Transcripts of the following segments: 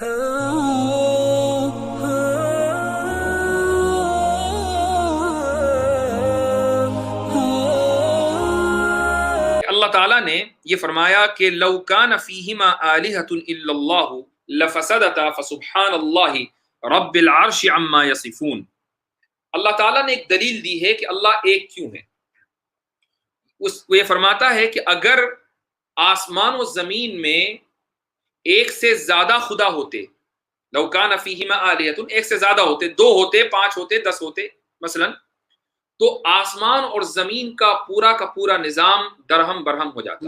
اللہ تعالیٰ نے یہ فرمایا کہ لو کان فیہما آلہۃ الا اللہ لفسدتا فسبحان اللہ رب العرش عما یصفون۔ اللہ تعالیٰ نے ایک دلیل دی ہے کہ اللہ ایک کیوں ہے۔ وہ یہ فرماتا ہے کہ اگر آسمان و زمین میں ایک سے زیادہ خدا ہوتے، لو کان فیہما آلہۃ، ایک سے زیادہ ہوتے، 2 ہوتے، 5 ہوتے، 10 ہوتے مثلا، تو آسمان اور زمین کا پورا نظام درہم برہم ہو جاتا۔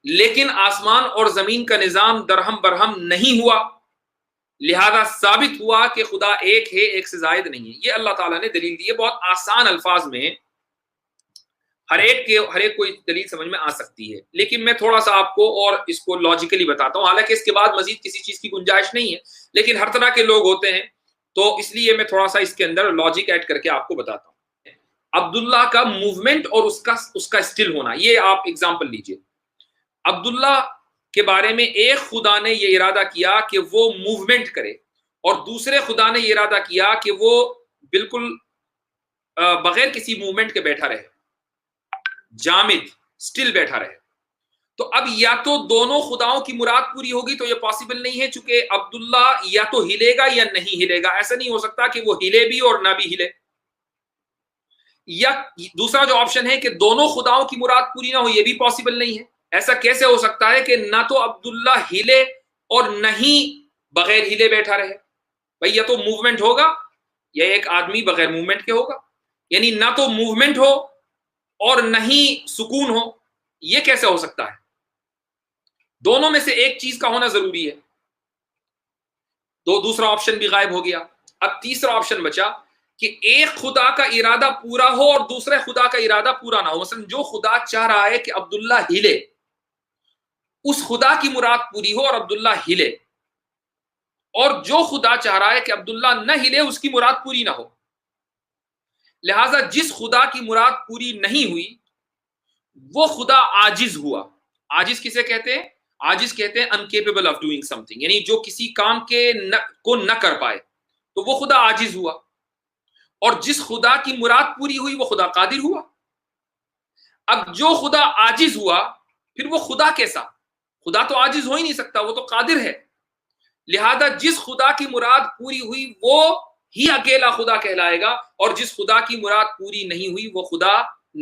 لیکن آسمان اور زمین کا نظام درہم برہم نہیں ہوا، لہذا ثابت ہوا کہ خدا ایک ہے، ایک سے زائد نہیں ہے۔ یہ اللہ تعالیٰ نے دلیل دی ہے، بہت آسان الفاظ میں، ہر ایک کو دلیل سمجھ میں آ سکتی ہے، لیکن میں تھوڑا سا آپ کو اور اس کو لاجیکلی بتاتا ہوں، حالانکہ اس کے بعد مزید کسی چیز کی گنجائش نہیں ہے، لیکن ہر طرح کے لوگ ہوتے ہیں تو اس لیے میں تھوڑا سا اس کے اندر لاجک ایڈ کر کے آپ کو بتاتا ہوں۔ عبداللہ کا موومنٹ اور اس کا اسٹل ہونا، یہ آپ اگزامپل لیجئے۔ عبداللہ کے بارے میں ایک خدا نے یہ ارادہ کیا کہ وہ موومنٹ کرے، اور دوسرے خدا نے یہ ارادہ کیا کہ وہ بالکل بغیر کسی موومنٹ کے بیٹھا رہے، جامد اسٹل بیٹھا رہے۔ تو اب یا تو دونوں خداؤں کی مراد پوری ہوگی تو یہ پاسبل نہیں ہے، چونکہ عبداللہ یا تو ہلے گا یا نہیں ہلے گا، ایسا نہیں ہو سکتا کہ وہ ہلے بھی اور نہ بھی ہلے۔ یا دوسرا جو آپشن ہے کہ دونوں خداؤں کی مراد پوری نہ ہو، یہ بھی پاسبل نہیں ہے۔ ایسا کیسے ہو سکتا ہے کہ نہ تو عبداللہ ہلے اور نہ ہی بغیر ہلے بیٹھا رہے؟ بھئی یا تو موومنٹ ہوگا یا ایک آدمی بغیر موومنٹ کے ہوگا، یعنی نہ تو موومنٹ ہو اور نہ ہی سکون ہو، یہ کیسے ہو سکتا ہے؟ دونوں میں سے ایک چیز کا ہونا ضروری ہے۔ دوسرا آپشن بھی غائب ہو گیا۔ اب تیسرا آپشن بچا کہ ایک خدا کا ارادہ پورا ہو اور دوسرے خدا کا ارادہ پورا نہ ہو۔ مثلا جو خدا چاہ رہا ہے کہ عبداللہ ہلے، اس خدا کی مراد پوری ہو اور عبداللہ ہلے، اور جو خدا چاہ رہا ہے کہ عبداللہ نہ ہلے، اس کی مراد پوری نہ ہو۔ لہٰذا جس خدا کی مراد پوری نہیں ہوئی وہ خدا عاجز ہوا۔ عاجز کسے کہتے ہیں؟ عاجز کہتے ہیں incapable of doing some thing, یعنی جو کسی کام کو نہ کر پائے، تو وہ خدا عاجز ہوا۔ اور جس خدا کی مراد پوری ہوئی وہ خدا قادر ہوا۔ اب جو خدا عاجز ہوا، پھر وہ خدا کیسا؟ خدا تو عاجز ہو ہی نہیں سکتا، وہ تو قادر ہے۔ لہذا جس خدا کی مراد پوری ہوئی وہ ہی اکیلا خدا کہلائے گا، اور جس خدا کی مراد پوری نہیں ہوئی وہ خدا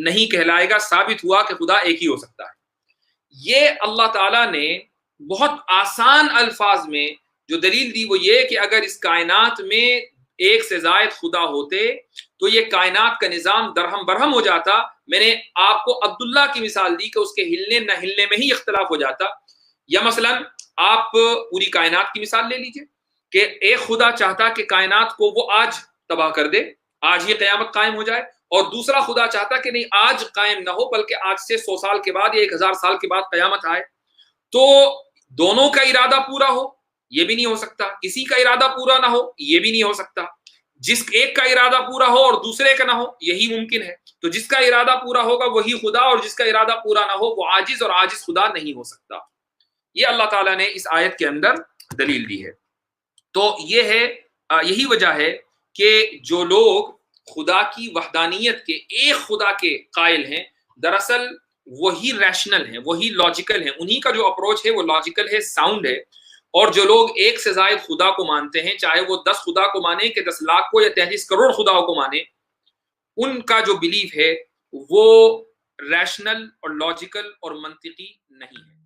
نہیں کہلائے گا۔ ثابت ہوا کہ خدا ایک ہی ہو سکتا ہے۔ یہ اللہ تعالیٰ نے بہت آسان الفاظ میں جو دلیل دی وہ یہ کہ اگر اس کائنات میں ایک سے زائد خدا ہوتے تو یہ کائنات کا نظام درہم برہم ہو جاتا۔ میں نے آپ کو عبداللہ کی مثال دی کہ اس کے ہلنے نہ ہلنے میں ہی اختلاف ہو جاتا۔ یا مثلا آپ پوری کائنات کی مثال لے لیجئے کہ ایک خدا چاہتا کہ کائنات کو وہ آج تباہ کر دے، آج ہی قیامت قائم ہو جائے، اور دوسرا خدا چاہتا کہ نہیں، آج قائم نہ ہو بلکہ آج سے 100 سال کے بعد یا 1000 سال کے بعد قیامت آئے۔ تو دونوں کا ارادہ پورا ہو، یہ بھی نہیں ہو سکتا۔ کسی کا ارادہ پورا نہ ہو، یہ بھی نہیں ہو سکتا۔ جس ایک کا ارادہ پورا ہو اور دوسرے کا نہ ہو، یہی ممکن ہے۔ تو جس کا ارادہ پورا ہوگا وہی خدا، اور جس کا ارادہ پورا نہ ہو وہ عاجز، اور عاجز خدا نہیں ہو سکتا۔ یہ اللہ تعالیٰ نے اس آیت کے اندر دلیل دی ہے۔ تو یہی وجہ ہے کہ جو لوگ خدا کی وحدانیت کے، ایک خدا کے قائل ہیں، دراصل وہی ریشنل ہیں، وہی لاجیکل ہیں، انہی کا جو اپروچ ہے وہ لاجیکل ہے، ساؤنڈ ہے۔ اور جو لوگ ایک سے زائد خدا کو مانتے ہیں، چاہے وہ 10 خدا کو مانے کہ 10 لاکھ کو یا 33 کروڑ خداؤں کو مانے، ان کا جو بلیف ہے وہ ریشنل اور لاجیکل اور منطقی نہیں ہے۔